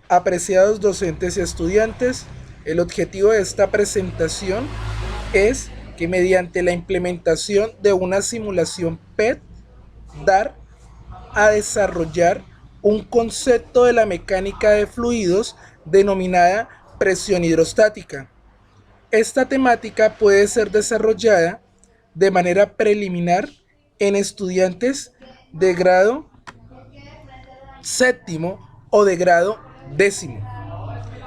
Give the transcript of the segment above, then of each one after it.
Apreciados docentes y estudiantes, el objetivo de esta presentación es que mediante la implementación de una simulación PET, dar a desarrollar un concepto de la mecánica de fluidos denominada presión hidrostática. Esta temática puede ser desarrollada de manera preliminar en estudiantes de grado séptimo o de grado décimo.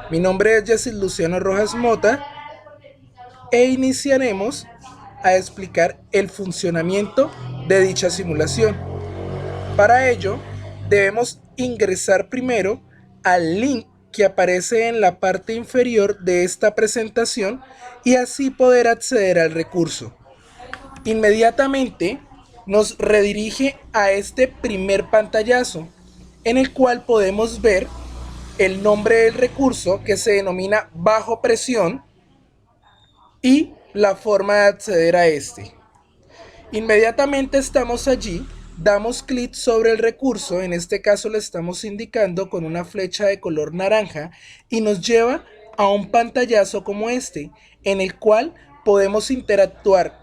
Mi nombre es Jessy Luciano Rojas Mota e iniciaremos a explicar el funcionamiento de dicha simulación. Para ello, debemos ingresar primero al link que aparece en la parte inferior de esta presentación y así poder acceder al recurso. Inmediatamente nos redirige a este primer pantallazo en el cual podemos ver el nombre del recurso, que se denomina bajo presión, y la forma de acceder a este. Inmediatamente estamos allí, damos clic sobre el recurso, en este caso le estamos indicando con una flecha de color naranja y nos lleva a un pantallazo como este, en el cual podemos interactuar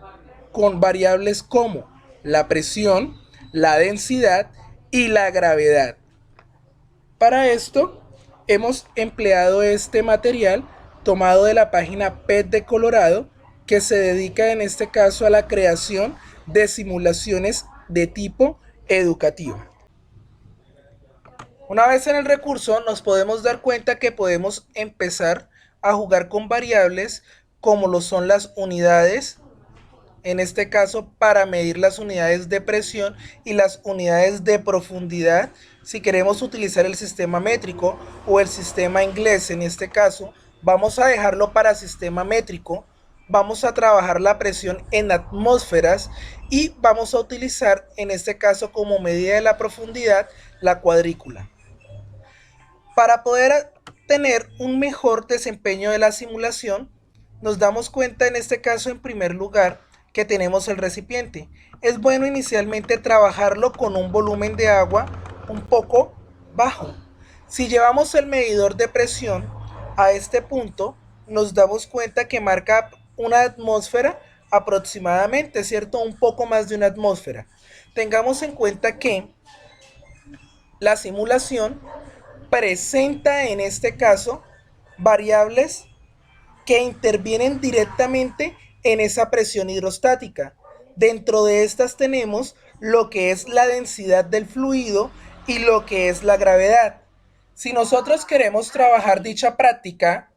con variables como la presión, la densidad y la gravedad. Para esto hemos empleado este material tomado de la página PET de Colorado, que se dedica en este caso a la creación de simulaciones de tipo educativo. Una vez en el recurso nos podemos dar cuenta que podemos empezar a jugar con variables como lo son las unidades, en este caso para medir las unidades de presión y las unidades de profundidad. Si queremos utilizar el sistema métrico o el sistema inglés, en este caso vamos a dejarlo para sistema métrico. Vamos a trabajar la presión en atmósferas y vamos a utilizar en este caso como medida de la profundidad la cuadrícula. Para poder tener un mejor desempeño de la simulación, nos damos cuenta en este caso en primer lugar que tenemos el recipiente. Es bueno inicialmente trabajarlo con un volumen de agua un poco bajo. Si llevamos el medidor de presión a este punto, nos damos cuenta que marca una atmósfera aproximadamente, ¿cierto? Un poco más de una atmósfera. Tengamos en cuenta que la simulación presenta en este caso variables que intervienen directamente en esa presión hidrostática. Dentro de estas tenemos lo que es la densidad del fluido y lo que es la gravedad. Si nosotros queremos trabajar dicha práctica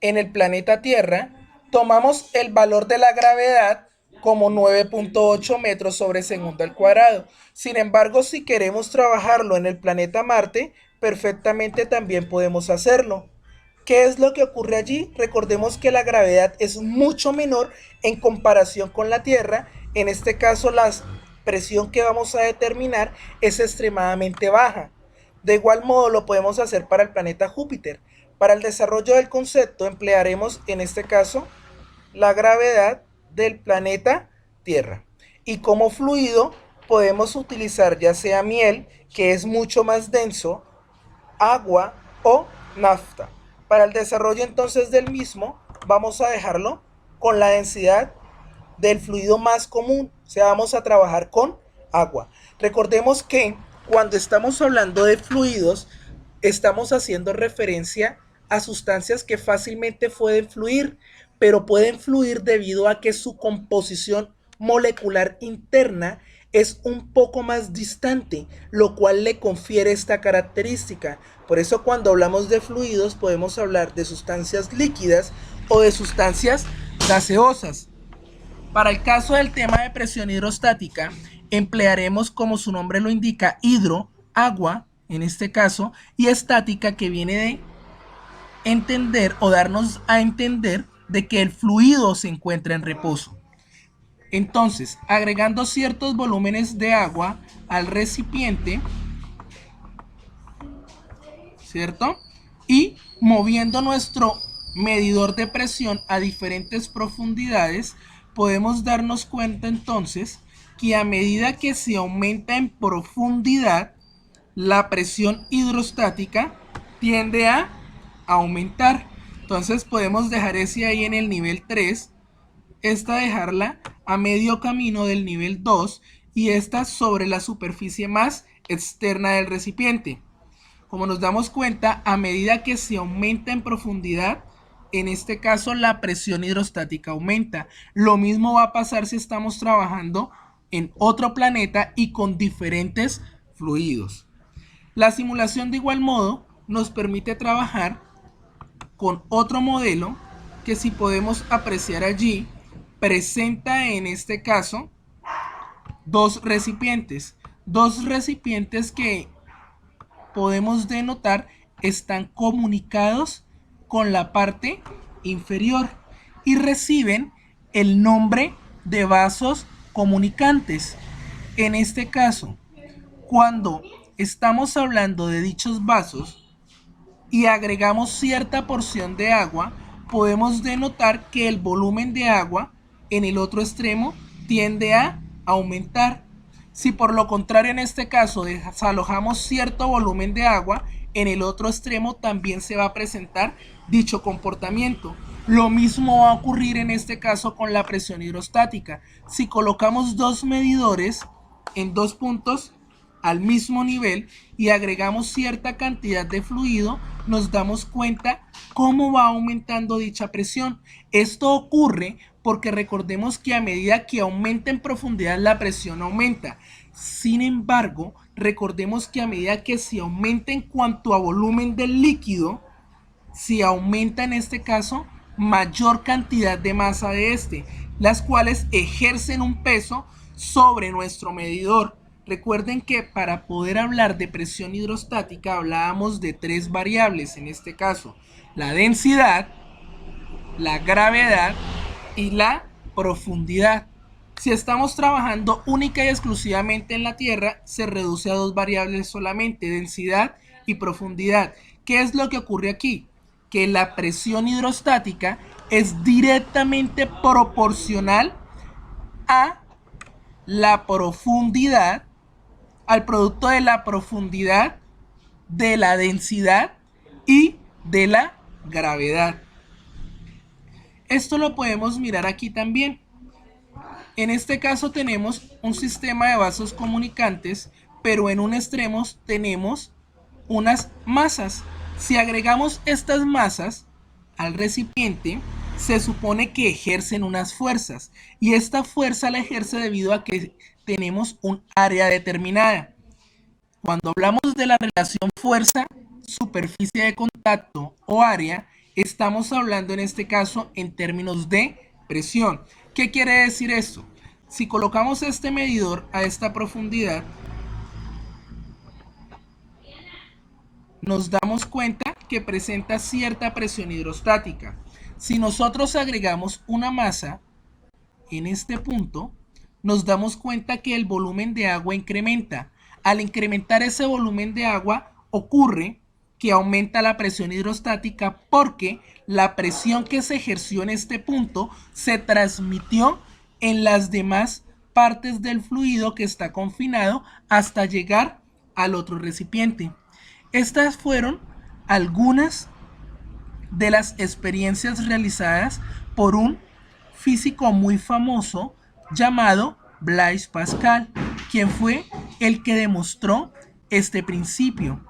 en el planeta Tierra, tomamos el valor de la gravedad como 9.8 metros sobre segundo al cuadrado. Sin embargo, si queremos trabajarlo en el planeta Marte, perfectamente también podemos hacerlo. ¿Qué es lo que ocurre allí? Recordemos que la gravedad es mucho menor en comparación con la Tierra. En este caso, la presión que vamos a determinar es extremadamente baja. De igual modo, lo podemos hacer para el planeta Júpiter. Para el desarrollo del concepto emplearemos en este caso la gravedad del planeta Tierra. Y como fluido podemos utilizar ya sea miel, que es mucho más denso, agua o nafta. Para el desarrollo entonces del mismo vamos a dejarlo con la densidad del fluido más común, o sea, vamos a trabajar con agua. Recordemos que cuando estamos hablando de fluidos, estamos haciendo referencia a sustancias que fácilmente pueden fluir, pero pueden fluir debido a que su composición molecular interna es un poco más distante, lo cual le confiere esta característica. Por eso cuando hablamos de fluidos podemos hablar de sustancias líquidas o de sustancias gaseosas. Para el caso del tema de presión hidrostática, emplearemos, como su nombre lo indica, hidro, agua, en este caso, y estática, que viene de entender o darnos a entender de que el fluido se encuentra en reposo. Entonces, agregando ciertos volúmenes de agua al recipiente, ¿cierto? Y moviendo nuestro medidor de presión a diferentes profundidades, podemos darnos cuenta entonces que a medida que se aumenta en profundidad la presión hidrostática, tiende a aumentar. Entonces podemos dejar ese ahí en el nivel 3, esta dejarla a medio camino del nivel 2 y esta sobre la superficie más externa del recipiente. Como nos damos cuenta, a medida que se aumenta en profundidad, en este caso la presión hidrostática aumenta. Lo mismo va a pasar si estamos trabajando en otro planeta y con diferentes fluidos. La simulación de igual modo nos permite trabajar con otro modelo que, si podemos apreciar allí, presenta en este caso dos recipientes que podemos denotar están comunicados con la parte inferior y reciben el nombre de vasos comunicantes. En este caso, cuando estamos hablando de dichos vasos y agregamos cierta porción de agua, podemos denotar que el volumen de agua en el otro extremo tiende a aumentar. Si por lo contrario en este caso desalojamos cierto volumen de agua, en el otro extremo también se va a presentar dicho comportamiento. Lo mismo va a ocurrir en este caso con la presión hidrostática. Si colocamos dos medidores en dos puntos al mismo nivel y agregamos cierta cantidad de fluido, nos damos cuenta cómo va aumentando dicha presión. Esto ocurre porque recordemos que a medida que aumenta en profundidad la presión aumenta. Sin embargo, recordemos que a medida que se aumenta en cuanto a volumen del líquido, si aumenta en este caso mayor cantidad de masa de este, las cuales ejercen un peso sobre nuestro medidor. Recuerden que para poder hablar de presión hidrostática hablábamos de tres variables, en este caso la densidad, la gravedad y la profundidad. Si estamos trabajando única y exclusivamente en la Tierra, se reduce a dos variables solamente, densidad y profundidad. ¿Qué es lo que ocurre aquí? Que la presión hidrostática es directamente proporcional a la profundidad, al producto de la profundidad, de la densidad y de la gravedad. Esto lo podemos mirar aquí también. En este caso tenemos un sistema de vasos comunicantes, pero en un extremo tenemos unas masas. Si agregamos estas masas al recipiente, se supone que ejercen unas fuerzas, y esta fuerza la ejerce debido a que tenemos un área determinada. Cuando hablamos de la relación fuerza-superficie de contacto o área, estamos hablando en este caso en términos de presión. ¿Qué quiere decir esto? Si colocamos este medidor a esta profundidad, nos damos cuenta que presenta cierta presión hidrostática. Si nosotros agregamos una masa en este punto, nos damos cuenta que el volumen de agua incrementa. Al incrementar ese volumen de agua, ocurre que aumenta la presión hidrostática porque la presión que se ejerció en este punto se transmitió en las demás partes del fluido que está confinado hasta llegar al otro recipiente. Estas fueron algunas de las experiencias realizadas por un físico muy famoso llamado Blaise Pascal, quien fue el que demostró este principio.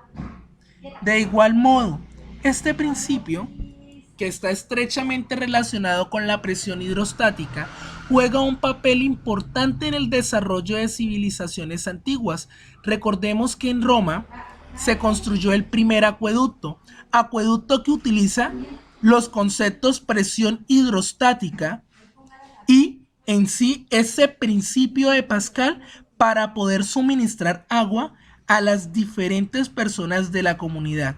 De igual modo, este principio, que está estrechamente relacionado con la presión hidrostática, juega un papel importante en el desarrollo de civilizaciones antiguas. Recordemos que en Roma se construyó el primer acueducto que utiliza los conceptos presión hidrostática y en sí ese principio de Pascal para poder suministrar agua a las diferentes personas de la comunidad.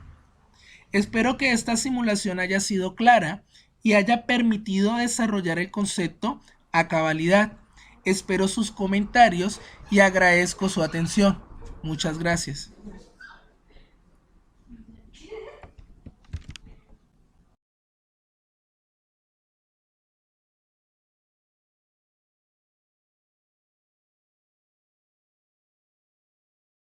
Espero que esta simulación haya sido clara y haya permitido desarrollar el concepto a cabalidad. Espero sus comentarios y agradezco su atención. Muchas gracias.